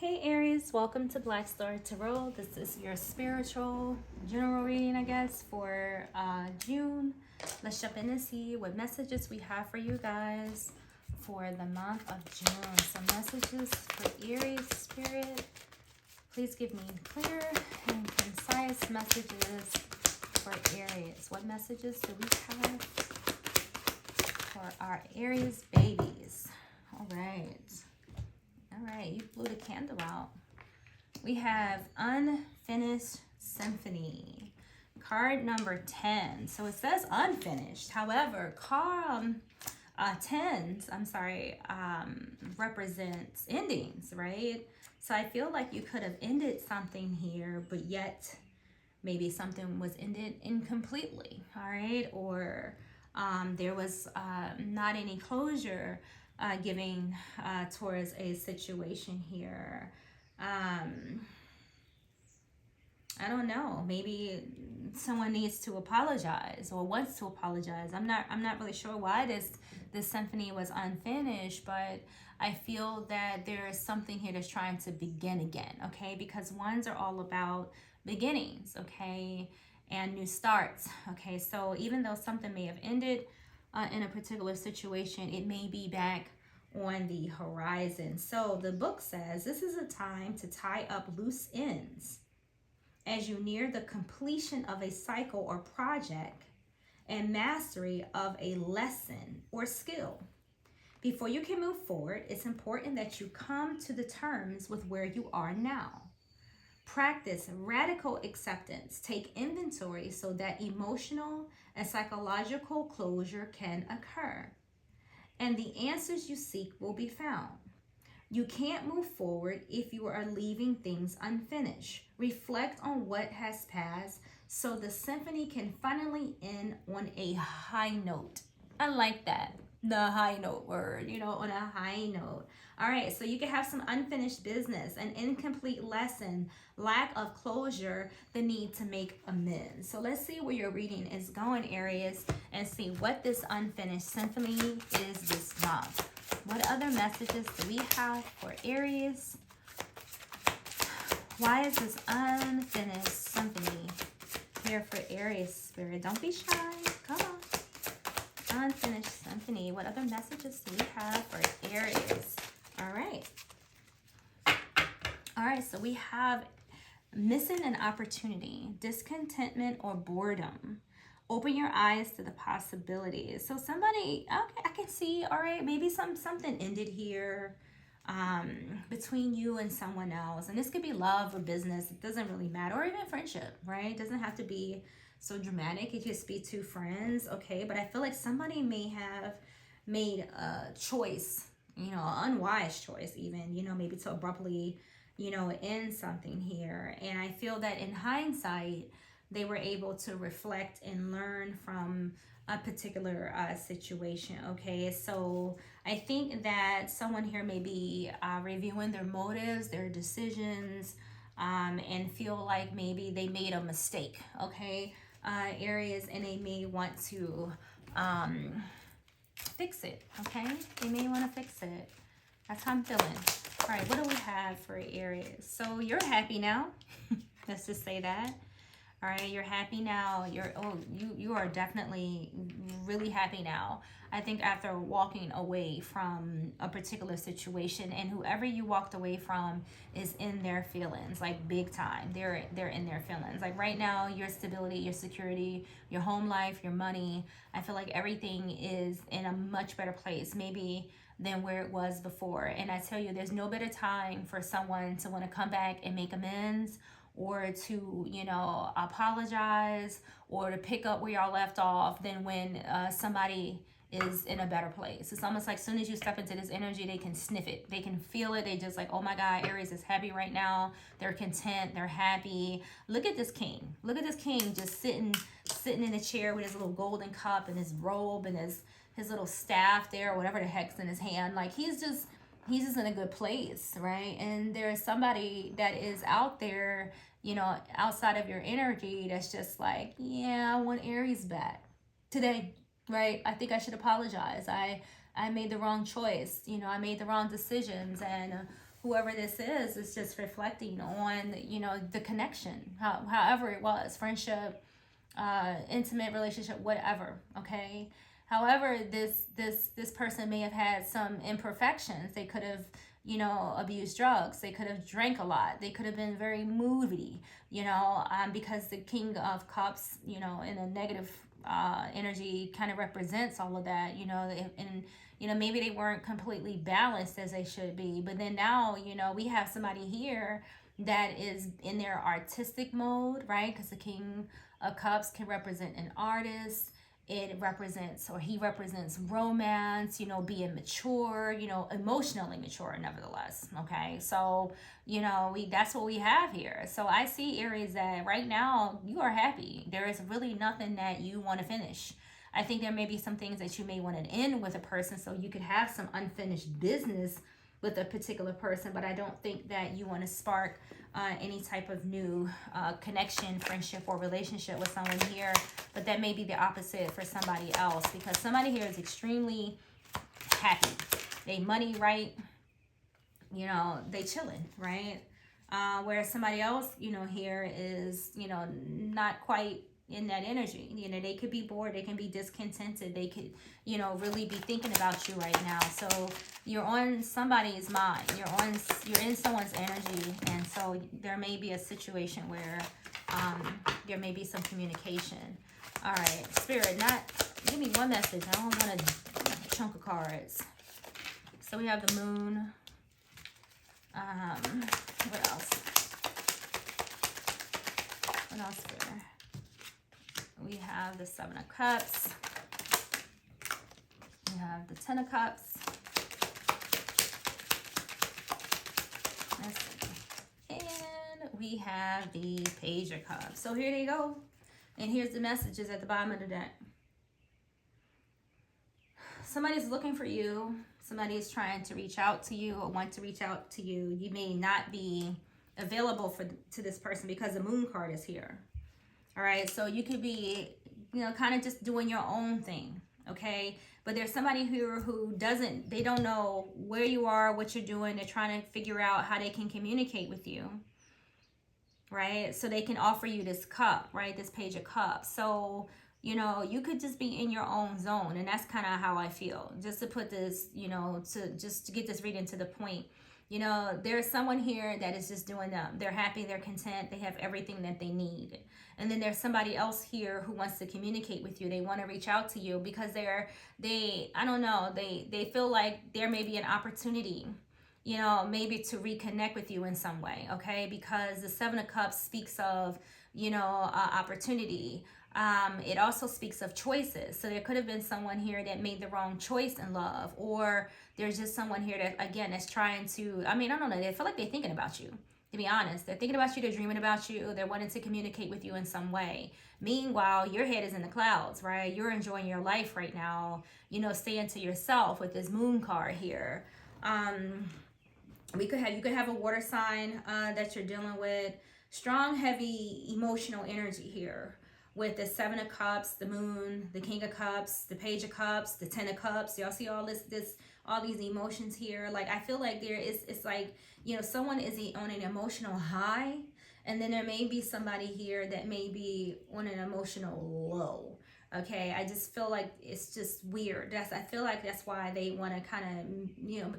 Hey Aries, welcome to Black Star Tarot. This is your spiritual general reading, I guess, for June. Let's jump in and see what messages we have for you guys for the month of June. Some messages for Aries Spirit. Please give me clear and concise messages for Aries. What messages do we have for our Aries babies? All right. All right, you blew the candle out. We have Unfinished Symphony, card number 10. So it says unfinished. However, tens, represents endings, right? So I feel like you could have ended something here, but yet maybe something was ended incompletely, all right? Or there was not any closure giving towards a situation here. I don't know. Maybe someone needs to apologize or wants to apologize. I'm not really sure why this symphony was unfinished, but I feel that there is something here that's trying to begin again, okay? Because ones are all about beginnings, okay? And new starts, okay? So even though something may have ended in a particular situation, it may be back on the horizon. So the book says this is a time to tie up loose ends as you near the completion of a cycle or project and mastery of a lesson or skill. Before you can move forward, it's important that you come to the terms with where you are now. Practice radical acceptance. Take inventory so that emotional and psychological closure can occur, and the answers you seek will be found. You can't move forward if you are leaving things unfinished. Reflect on what has passed so the symphony can finally end on a high note. I like that. The high note word, on a high note. All right, so you can have some unfinished business, an incomplete lesson, lack of closure, the need to make amends. So let's see where your reading is going, Aries, and see what this unfinished symphony is this month. What other messages do we have for Aries? Why is this unfinished symphony here for Aries Spirit? Don't be shy. Come on. Unfinished symphony. What other messages do we have for Aries? All right, so we have missing an opportunity, discontentment or boredom. Open your eyes to the possibilities. So somebody, okay, I can see, all right, maybe something ended here between you and someone else. And this could be love or business. It doesn't really matter. Or even friendship, right? It doesn't have to be so dramatic. It could just be two friends, okay? But I feel like somebody may have made a choice, an unwise choice even, maybe to abruptly, end something here. And I feel that in hindsight, they were able to reflect and learn from a particular situation, okay? So I think that someone here may be reviewing their motives, their decisions, and feel like maybe they made a mistake, okay? Areas, and they may want to fix it, okay? They may want to fix it. That's how I'm feeling. All right, what do we have for Aries? So you're happy now. Let's just say that. All right, you're happy now. You are definitely really happy now. I think after walking away from a particular situation, and whoever you walked away from is in their feelings, like big time. They're in their feelings. Like right now, your stability, your security, your home life, your money, I feel like everything is in a much better place, maybe than where it was before. And I tell you, there's no better time for someone to want to come back and make amends, or to, apologize, or to pick up where y'all left off than when somebody is in a better place. It's almost like as soon as you step into this energy, they can sniff it. They can feel it. They just like, oh my God, Aries is happy right now. They're content. They're happy. Look at this king. Look at this king just sitting in a chair with his little golden cup and his robe and his little staff there, or whatever the heck's in his hand. Like he's just in a good place, right? And there's somebody that is out there, outside of your energy that's just like, yeah, I want Aries back today, right? I think I should apologize. I made the wrong choice. I made the wrong decisions, and whoever this is just reflecting on, you know, the connection, however it was, friendship, intimate relationship, whatever. Okay. However, this person may have had some imperfections. They could have, you know, abused drugs. They could have drank a lot. They could have been very moody, you know, because the King of Cups, you know, in a negative energy kind of represents all of that, you know, and you know, maybe they weren't completely balanced as they should be. But then now, you know, we have somebody here that is in their artistic mode, right? Because the King of Cups can represent an artist. It represents, or he represents, romance, you know, being mature, you know, emotionally mature nevertheless. Okay. So, you know, that's what we have here. So I see, Aries, that right now you are happy. There is really nothing that you want to finish. I think there may be some things that you may want to end with a person, so you could have some unfinished business with a particular person, but I don't think that you want to spark any type of new connection, friendship, or relationship with someone here. But that may be the opposite for somebody else, because somebody here is extremely happy. They money right, you know, they chilling, right? Whereas somebody else, you know, here is, you know, not quite in that energy. You know, they could be bored, they can be discontented, they could, you know, really be thinking about you right now. So you're on somebody's mind, you're in someone's energy, and so there may be a situation where there may be some communication. All right, Spirit, not give me one message. I don't want a chunk of cards. So we have the Moon. What else? What else here? We have the Seven of Cups. We have the Ten of Cups. Let's see. And we have the Page of Cups. So here they go. And here's the messages at the bottom of the deck. Somebody's looking for you. Somebody is trying to reach out to you or want to reach out to you. You may not be available to this person because the Moon card is here. All right, so you could be, you know, kind of just doing your own thing, okay? But there's somebody here who they don't know where you are, what you're doing. They're trying to figure out how they can communicate with you, right? So they can offer you this cup, right? This Page of Cups. So, you know, you could just be in your own zone, and that's kind of how I feel. Just to put this, you know, to get this reading to the point. You know, there's someone here that is just doing them. They're happy, they're content, they have everything that they need. And then there's somebody else here who wants to communicate with you. They want to reach out to you because they feel like there may be an opportunity, you know, maybe to reconnect with you in some way, okay? Because the Seven of Cups speaks of, you know, opportunity. It also speaks of choices. So there could have been someone here that made the wrong choice in love, or there's just someone here that, again, is trying to, I mean, I don't know, they feel like they're thinking about you, to be honest. They're thinking about you, they're dreaming about you, they're wanting to communicate with you in some way. Meanwhile, your head is in the clouds, right? You're enjoying your life right now, you know, staying to yourself with this Moon card here. You could have a water sign that you're dealing with. Strong, heavy, emotional energy here. With the Seven of Cups, the Moon, the King of Cups, the Page of Cups, the Ten of Cups. Y'all see all all these emotions here. Like, I feel like it's like, you know, someone is on an emotional high, and then there may be somebody here that may be on an emotional low. Okay, I just feel like it's just weird. I feel like that's why they want to kind of, you know,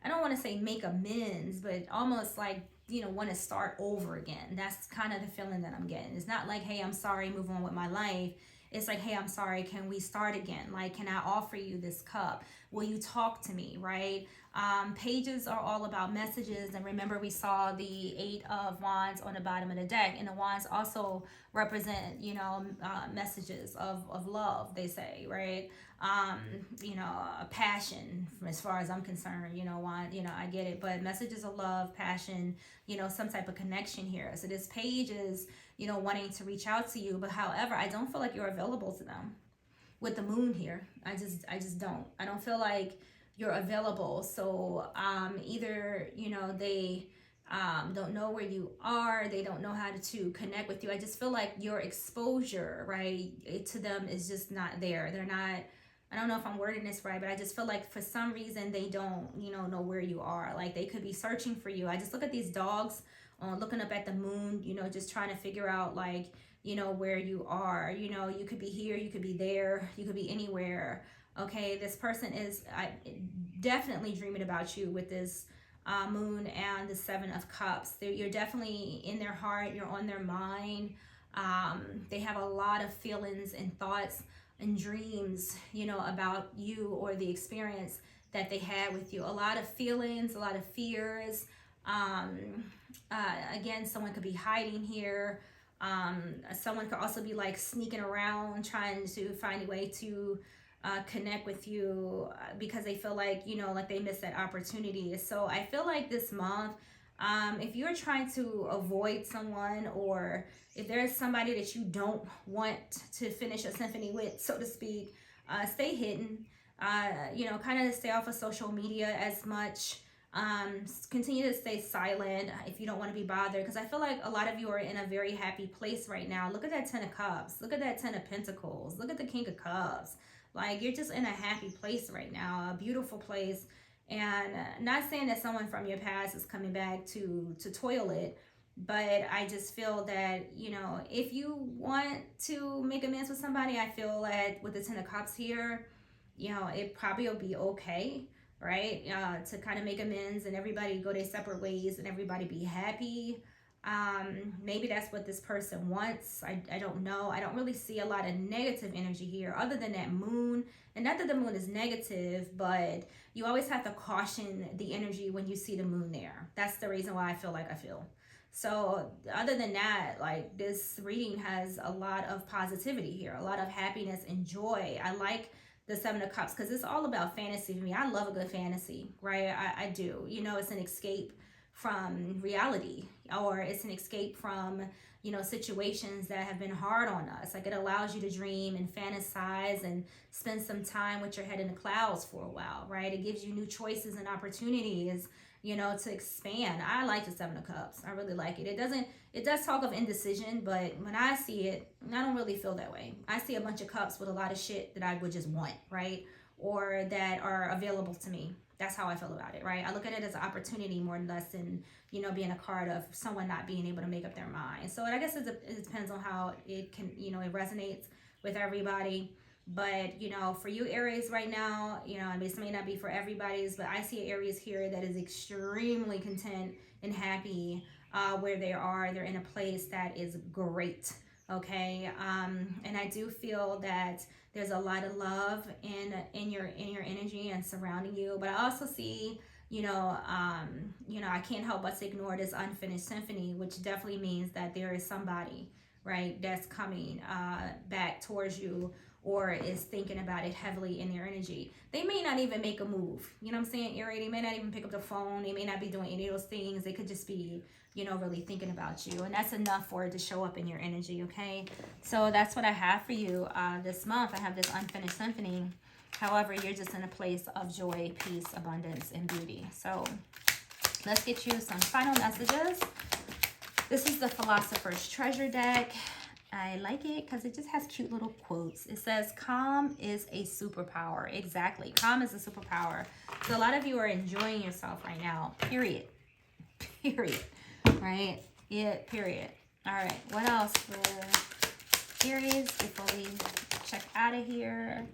I don't want to say make amends, but almost like, you know, want to start over again. That's kind of the feeling that I'm getting. It's not like, hey, I'm sorry, move on with my life. It's like, hey, I'm sorry, can we start again? Like, can I offer you this cup? Will you talk to me, right? Pages are all about messages. And remember, we saw the Eight of Wands on the bottom of the deck. And the Wands also represent, you know, messages of love, they say, right? You know, a passion, as far as I'm concerned, you know, I get it. But messages of love, passion, you know, some type of connection here. So this page is, you know, wanting to reach out to you. But however, I don't feel like you're available to them with the Moon here. I just don't. I don't feel like you're available. So either, you know, they don't know where you are. They don't know how to connect with you. I just feel like your exposure, right, to them is just not there. They're not I don't know if I'm wording this right, but I just feel like for some reason they don't, know where you are. Like they could be searching for you. I just look at these dogs looking up at the moon, just trying to figure out like, where you are. You could be here, you could be there, you could be anywhere. Okay, this person is definitely dreaming about you with this moon and the 7 of Cups. You're definitely in their heart, you're on their mind. They have a lot of feelings and thoughts and dreams, about you or the experience that they had with you. A lot of feelings, a lot of fears. Again, someone could be hiding here. Someone could also be like sneaking around, trying to find a way to connect with you because they feel like, like they missed that opportunity. So I feel like this month, if you're trying to avoid someone, or if there's somebody that you don't want to finish a symphony with, so to speak, stay hidden. Kind of stay off of social media as much. Continue to stay silent if you don't want to be bothered, because I feel like a lot of you are in a very happy place right now. Look at that 10 of Cups. Look at that 10 of Pentacles. Look at the King of Cups. Like you're just in a happy place right now, a beautiful place. And not saying that someone from your past is coming back to toil it, but I just feel that, if you want to make amends with somebody, I feel that with the 10 of Cups here, it probably will be okay, right? To kind of make amends and everybody go their separate ways and everybody be happy. Maybe that's what this person wants. I don't know. I don't really see a lot of negative energy here other than that moon. And not that the moon is negative, but you always have to caution the energy when you see the moon there. That's the reason why I feel like I feel. So other than that, like this reading has a lot of positivity here, a lot of happiness and joy. I like the 7 of Cups because it's all about fantasy for me. I love a good fantasy, right? I do. It's an escape from reality, or it's an escape from situations that have been hard on us. Like it allows you to dream and fantasize and spend some time with your head in the clouds for a while, right? It gives you new choices and opportunities, to expand. I like the 7 of Cups. I really like it. It does talk of indecision, but when I see it, I don't really feel that way. I see a bunch of cups with a lot of shit that I would just want, right? Or that are available to me. That's how I feel about it, right? I look at it as an opportunity more or less than, being a card of someone not being able to make up their mind. So I guess it depends on how it can, it resonates with everybody. But, for you Aries right now, this may not be for everybody's, but I see Aries here that is extremely content and happy where they are. They're in a place that is great, okay? And I do feel that there's a lot of love in your energy and surrounding you. But I also see, I can't help but to ignore this unfinished symphony, which definitely means that there is somebody, right, that's coming back towards you, or is thinking about it heavily in their energy. They may not even make a move. You know what I'm saying, Aries? They may not even pick up the phone. They may not be doing any of those things. They could just be, really thinking about you. And that's enough for it to show up in your energy, okay? So that's what I have for you this month. I have this unfinished symphony. However, you're just in a place of joy, peace, abundance, and beauty. So let's get you some final messages. This is the Philosopher's Treasure deck. I like it because it just has cute little quotes. It says, calm is a superpower. Exactly. Calm is a superpower. So a lot of you are enjoying yourself right now. Period. Period. Right? Yeah, period. All right. What else for Aries before we check out of here?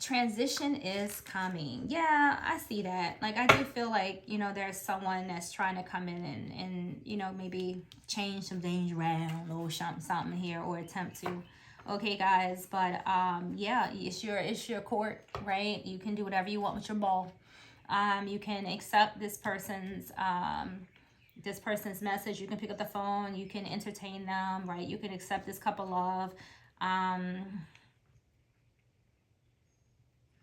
Transition is coming. Yeah, I see that. Like, I do feel like, there's someone that's trying to come in and maybe change some things around or something here, or attempt to. Okay, guys, but yeah, it's your court, right? You can do whatever you want with your ball. You can accept this person's message. You can pick up the phone. You can entertain them, right? You can accept this cup of love.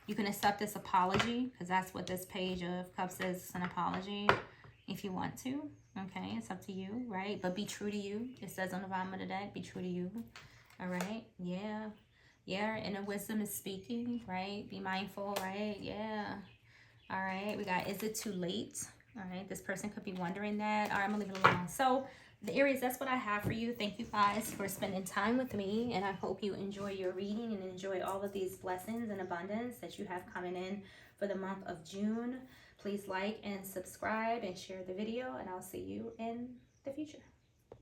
You can accept this apology, because that's what this Page of Cups is, an apology, if you want to. Okay, it's up to you, right? But be true to you. It says on the bottom of the deck, be true to you. All right, yeah. Yeah, inner wisdom is speaking, right? Be mindful, right? Yeah. All right, we got, is it too late? All right, this person could be wondering that. All right, I'm gonna leave it alone. So The Aries, that's what I have for you. Thank you guys for spending time with me, and I hope you enjoy your reading and enjoy all of these blessings and abundance that you have coming in for the month of June. Please like and subscribe and share the video, and I'll see you in the future.